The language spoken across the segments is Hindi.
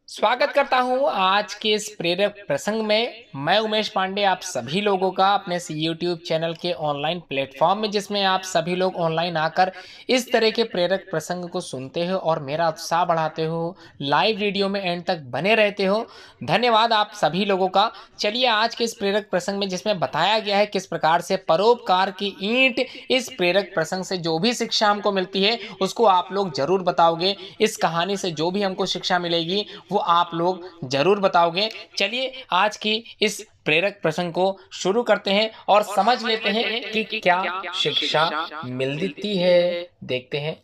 स्वागत करता हूँ आज के इस प्रेरक प्रसंग में। मैं उमेश पांडे आप सभी लोगों का अपने इस यूट्यूब चैनल के ऑनलाइन प्लेटफॉर्म में, जिसमें आप सभी लोग ऑनलाइन आकर इस तरह के प्रेरक प्रसंग को सुनते हो और मेरा उत्साह बढ़ाते हो, लाइव वीडियो में एंड तक बने रहते हो। धन्यवाद आप सभी लोगों का। चलिए आज के इस प्रेरक प्रसंग में, जिसमें बताया गया है किस प्रकार से परोपकार की ईंट, इस प्रेरक प्रसंग से जो भी शिक्षा हमको मिलती है उसको आप लोग जरूर बताओगे। इस कहानी से जो भी हमको शिक्षा मिलेगी वो आप लोग जरूर बताओगे। चलिए आज की इस प्रेरक प्रसंग को शुरू करते हैं और समझ लेते हैं कि क्या शिक्षा मिलती है। देखते हैं।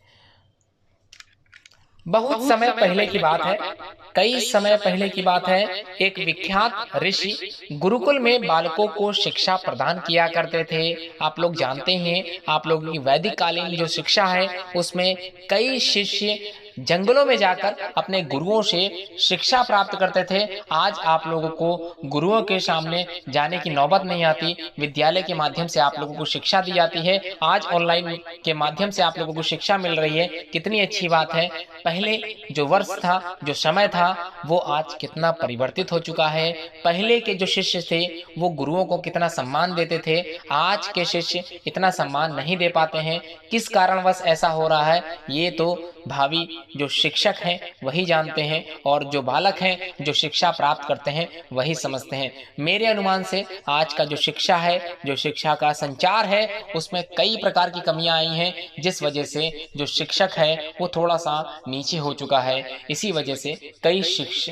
बहुत समय पहले की बात है, कई समय पहले की बात है। एक विख्यात ऋषि गुरुकुल में बालकों को शिक्षा प्रदान किया करते थे। आप लोग जानते हैं, आप लोगों की वैदिक कालीन जो शिक्षा है उसमें कई शिष्य जंगलों में जाकर अपने गुरुओं से शिक्षा प्राप्त करते थे। आज आप लोगों को गुरुओं के सामने जाने की नौबत नहीं आती। विद्यालय के माध्यम से आप लोगों को शिक्षा दी जाती है। आज ऑनलाइन के माध्यम से आप लोगों को शिक्षा मिल रही है। कितनी अच्छी बात है। पहले जो वर्ष था, जो समय था, वो आज कितना परिवर्तित हो चुका है। पहले के जो शिष्य थे वो गुरुओं को कितना सम्मान देते थे, आज के शिष्य इतना सम्मान नहीं दे पाते हैं। किस कारणवश ऐसा हो रहा है ये तो भावी जो शिक्षक हैं वही जानते हैं, और जो बालक हैं जो शिक्षा प्राप्त करते हैं वही समझते हैं। मेरे अनुमान से आज का जो शिक्षा है, जो शिक्षा का संचार है, उसमें कई प्रकार की कमियां आई हैं, जिस वजह से जो शिक्षक है वो थोड़ा सा नीचे हो चुका है। इसी वजह से कई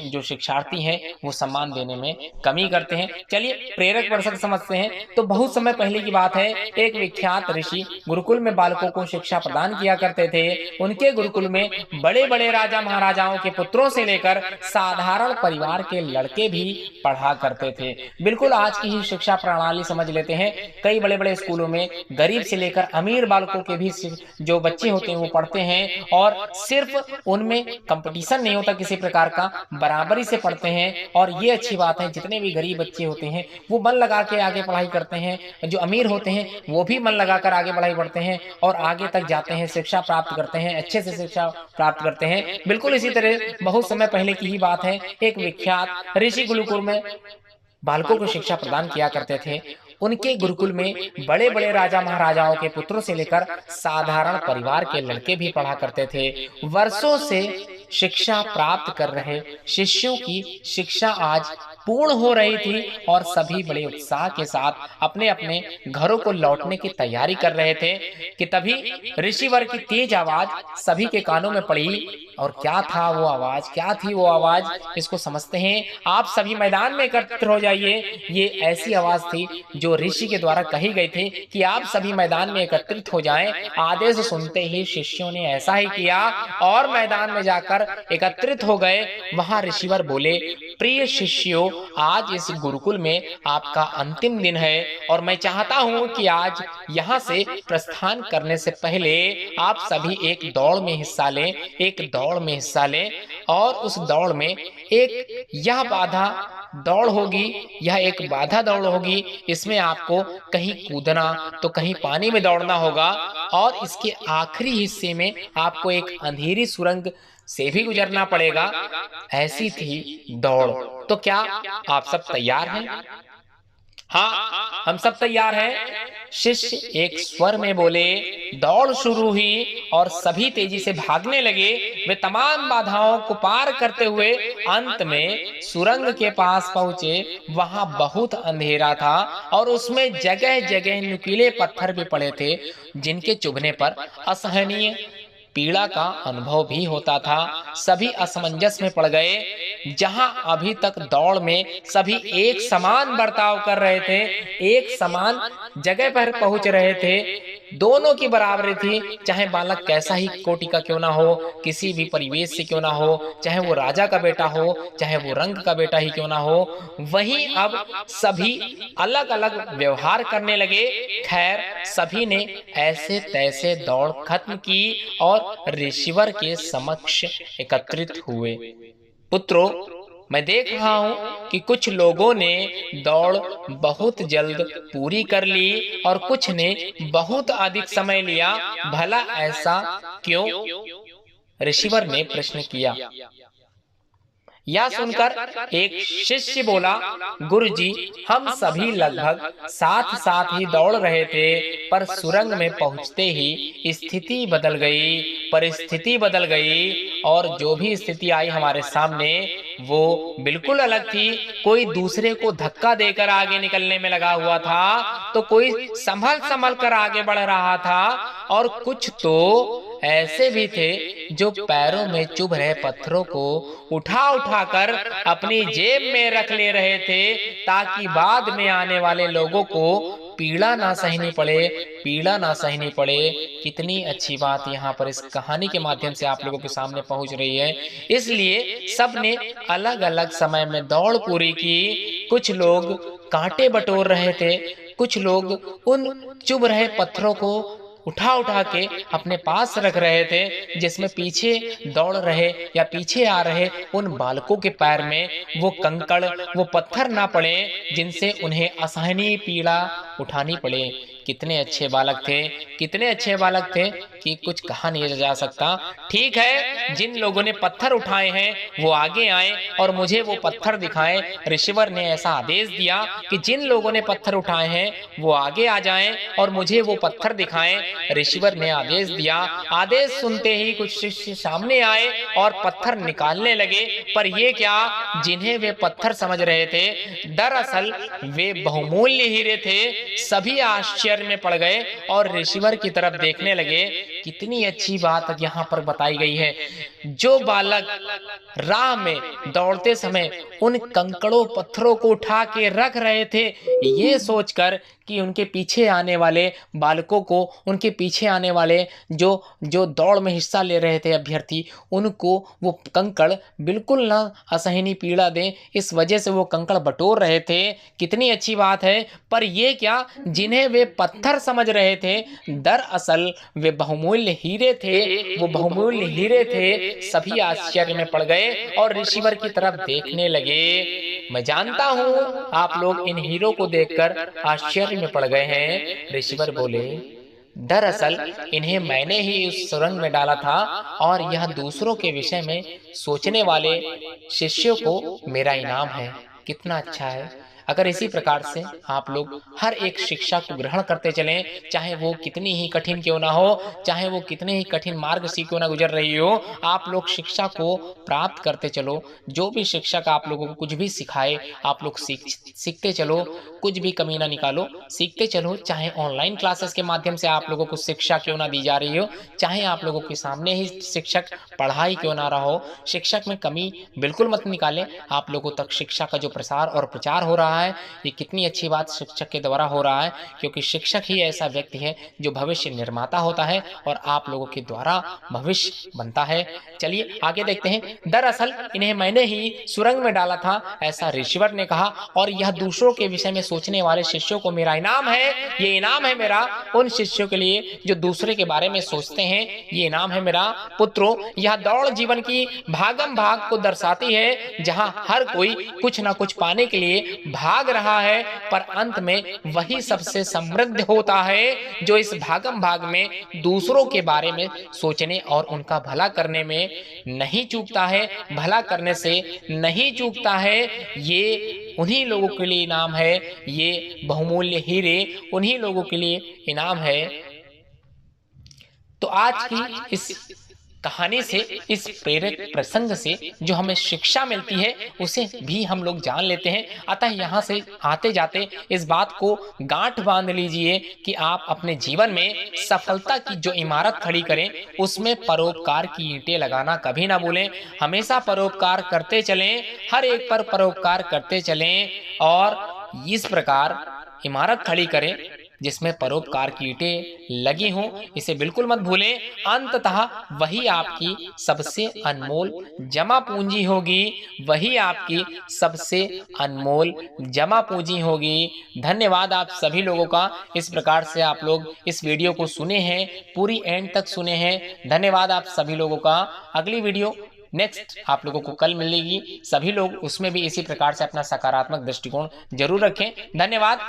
जो शिक्षार्थी हैं वो सम्मान देने में कमी करते हैं। चलिए प्रेरक प्रसंग समझते हैं। तो बहुत समय पहले की बात है, एक विख्यात ऋषि गुरुकुल में बालकों को शिक्षा प्रदान किया करते थे। उनके गुरुकुल में बड़े बड़े राजा महाराजाओं के पुत्रों से लेकर साधारण परिवार के लड़के भी पढ़ा करते थे। बिल्कुल आज की ही शिक्षा प्रणाली समझ लेते हैं। कई बड़े बड़े स्कूलों में गरीब से लेकर अमीर बालकों के भी जो बच्चे होते हैं वो पढ़ते हैं, और सिर्फ उनमें कंपटीशन नहीं होता किसी प्रकार का, बराबरी से पढ़ते हैं। और ये अच्छी बात है, जितने भी गरीब बच्चे होते हैं वो मन लगा के आगे पढ़ाई करते हैं, जो अमीर होते हैं वो भी मन लगाकर आगे पढ़ाई पढ़ते हैं और आगे तक जाते हैं, शिक्षा प्राप्त करते हैं, अच्छे से शिक्षा प्राप्त करते हैं। बिल्कुल इसी तरह बहुत समय पहले की ही बात है, एक विख्यात ऋषि गुरुकुल में बालकों को शिक्षा प्रदान किया करते थे। उनके गुरुकुल में बड़े बड़े राजा महाराजाओं के पुत्रों से लेकर साधारण परिवार के लड़के भी पढ़ा करते थे। वर्षों से शिक्षा प्राप्त कर रहे शिष्यों की शिक्षा आज पूर्ण हो रही थी, और सभी बड़े उत्साह के साथ अपने अपने घरों को लौटने की तैयारी कर रहे थे कि तभी ऋषिवर की तेज आवाज सभी के कानों में पड़ी। और क्या था वो आवाज, क्या थी वो आवाज, इसको समझते हैं। आप सभी मैदान में एकत्रित हो जाइए। ये ऐसी आवाज थी जो ऋषि के द्वारा कही गई थी कि आप सभी मैदान में एकत्रित हो जाएं। आदेश सुनते ही शिष्यों ने ऐसा ही किया और मैदान में जाकर एकत्रित हो गए। वहां ऋषिवर बोले, प्रिय शिष्यों, आज इस गुरुकुल में आपका अंतिम दिन है और मैं चाहता हूं कि आज यहाँ से प्रस्थान करने से पहले आप सभी एक दौड़ में हिस्सा लें, एक दौड़ में हिस्सा लें। और उस दौड़ में एक यह बाधा दौड़ होगी, यह एक बाधा दौड़ होगी। इसमें आपको कहीं कूदना तो कहीं पानी में दौड़ना होगा, और इसके आखिरी हिस्से में आपको एक अंधेरी सुरंग से भी गुजरना पड़ेगा। ऐसी थी दौड़। तो क्या आप सब तैयार हैं? हाँ, हम सब तैयार हैं। शिष्य एक स्वर में बोले। दौड़ शुरू हुई और सभी तेजी से भागने लगे। वे तमाम बाधाओं को पार करते हुए अंत में सुरंग के पास पहुंचे। वहां बहुत अंधेरा था और उसमें जगह जगह नुकीले पत्थर भी पड़े थे, जिनके चुभने पर असहनीय पीड़ा का अनुभव भी होता था। सभी असमंजस में पड़ गए। जहां अभी तक दौड़ में सभी एक समान बर्ताव कर रहे थे, एक समान जगह पर पहुंच रहे थे, दोनों की बराबरी थी, चाहे बालक कैसा ही कोटि का क्यों ना हो, किसी भी परिवेश से क्यों ना हो, चाहे वो राजा का बेटा हो, चाहे वो रंग का बेटा ही क्यों ना हो। वहीं अब सभी अलग अलग व्यवहार करने लगे। खैर, सभी ने ऐसे तैसे दौड़ खत्म की और ऋषिवर के समक्ष एकत्रित हुए। पुत्रों, मैं देख रहा हूं कि कुछ लोगों ने दौड़ बहुत जल्द पूरी कर ली और कुछ ने बहुत अधिक समय लिया। भला ऐसा क्यों? ऋषिवर ने प्रश्न किया। यह सुनकर एक शिष्य बोला, गुरुजी, हम सभी लगभग साथ साथ ही दौड़ रहे थे, पर सुरंग में पहुंचते ही स्थिति बदल गई, परिस्थिति बदल गई और जो भी स्थिति आई हमारे सामने वो बिल्कुल अलग थी। कोई दूसरे को धक्का देकर आगे निकलने में लगा हुआ था, तो कोई संभल संभल कर आगे बढ़ रहा था, और कुछ तो ऐसे भी थे जो पैरों में चुभ रहे पत्थरों को उठा उठा कर अपनी जेब में रख ले रहे थे, ताकि बाद में आने वाले लोगों को पीड़ा ना सहनी पड़े, पीड़ा ना सहनी पड़े। कितनी अच्छी बात यहाँ पर इस कहानी के माध्यम से आप लोगों के सामने पहुंच रही है। इसलिए सबने अलग अलग समय में दौड़ पूरी की। कुछ लोग कांटे बटोर रहे थे, कुछ लोग उन चुभ रहे पत्थरों को उठा उठा के अपने पास रख रहे थे, जिसमें पीछे दौड़ रहे या पीछे आ रहे उन बालकों के पैर में वो कंकड़, वो पत्थर ना पड़े, जिनसे उन्हें असहनीय पीड़ा उठानी पड़े। कितने अच्छे बालक थे, कितने अच्छे बालक थे कि कुछ कहा नहीं जा सकता। ठीक है, जिन लोगों ने पत्थर उठाए हैं वो आगे आए और मुझे वो पत्थर दिखाएं। ऋषिवर ने ऐसा आदेश दिया कि जिन लोगों ने पत्थर उठाए हैं वो आगे आ जाएं और मुझे वो पत्थर दिखाएं। ऋषिवर ने आदेश दिया। आदेश सुनते ही कुछ शिष्य सामने आए और पत्थर निकालने लगे, पर ये क्या, जिन्हें वे पत्थर समझ रहे थे दरअसल वे बहुमूल्य हीरे थे। सभी आश्चर्य में पड़ गए और ऋषिवर की तरफ देखने लगे। कितनी अच्छी बात यहाँ पर बताई गई है। जो बालक राह में दौड़ते समय उन कंकड़ों पत्थरों को उठा के रख रहे थे, ये सोचकर कि उनके पीछे आने वाले बालकों को, उनके पीछे आने वाले जो दौड़ में हिस्सा ले रहे थे अभ्यर्थी, उनको वो कंकड़ बिल्कुल ना असहनीय पीड़ा दें, इस वजह से वो कंकड़ बटोर रहे थे। कितनी अच्छी बात है। पर ये क्या, जिन्हें वे पत्थर समझ रहे थे दरअसल वे बहुमूल्य हीरे थे, वो बहुमूल्य हीरे थे। सभी आश्चर्य में पड़ गए और ऋषिवर की तरफ देखने लगे। मैं जानता हूं आप लोग इन हीरो को देखकर आश्चर्य में पड़ गए हैं। ऋषिवर बोले, दरअसल इन्हें मैंने ही उस सुरंग में डाला था और यह दूसरों के विषय में सोचने वाले शिष्यों को मेरा इनाम है। कितना अच्छा है। अगर इसी प्रकार से आप लोग हर एक शिक्षा को ग्रहण करते चलें, चाहे वो कितनी ही कठिन क्यों ना हो, चाहे वो कितने ही कठिन मार्ग से क्यों ना गुजर रही हो, आप लोग शिक्षा को प्राप्त करते चलो। जो भी शिक्षक आप लोगों को कुछ भी सिखाए, आप लोग सीखते चलो, कुछ भी कमी ना निकालो, सीखते चलो। चाहे ऑनलाइन क्लासेस के माध्यम से आप लोगों को शिक्षा क्यों ना दी जा रही हो, चाहे आप लोगों के सामने ही शिक्षक पढ़ाई क्यों ना रहा हो, शिक्षक में कमी बिल्कुल मत निकालें। आप लोगों तक शिक्षा का जो प्रसार और प्रचार हो रहा है, ये कितनी अच्छी बात शिक्षक के द्वारा हो रहा है, क्योंकि शिक्षक ही ऐसा व्यक्ति है जो भविष्य निर्माता होता है और आप लोगों के द्वारा भविष्य बनता है। चलिए आगे देखते हैं। दरअसल इन्हें मैंने ही सुरंग में डाला था, ऐसा ऋषिवर ने कहा, और यह दूसरों के विषय में सोचने वाले शिष्यों को मेरा इनाम है। ये इनाम है मेरा उन शिष्यों के लिए जो दूसरे के बारे में सोचते हैं। ये इनाम है मेरा। पुत्रों, यह दौड़ जीवन की भागम भाग को दर्शाती है, जहां हर कोई कुछ ना कुछ पाने के लिए भाग रहा है, पर अंत में वही सबसे समृद्ध होता है जो इस भागम भाग में दूसरों के बारे में सोचने और उनका भला करने में नहीं चूकता है, भला करने से नहीं चूकता है। ये उन्हीं लोगों के लिए इनाम है, ये बहुमूल्य हीरे उन्हीं लोगों के लिए इनाम है। तो आज की इस कहानी से, इस प्रेरक प्रसंग से जो हमें शिक्षा मिलती है उसे भी हम लोग जान लेते हैं। अतः यहाँ से आते जाते इस बात को गांठ बांध लीजिए कि आप अपने जीवन में सफलता की जो इमारत खड़ी करें उसमें परोपकार की ईंटें लगाना कभी ना भूलें। हमेशा परोपकार करते चलें, हर एक पर परोपकार करते चलें और इस प्रकार इमारत खड़ी करें जिसमें परोपकार की ईंटें लगी हों। इसे बिल्कुल मत भूलें। अंततः वही आपकी सबसे अनमोल जमा पूंजी होगी, वही आपकी सबसे अनमोल जमा पूंजी होगी। धन्यवाद आप सभी लोगों का। इस प्रकार से आप लोग इस वीडियो को सुने हैं, पूरी एंड तक सुने हैं। धन्यवाद आप सभी लोगों का। अगली वीडियो नेक्स्ट आप लोगों को कल मिलेगी। सभी लोग उसमें भी इसी प्रकार से अपना सकारात्मक दृष्टिकोण जरूर रखें। धन्यवाद।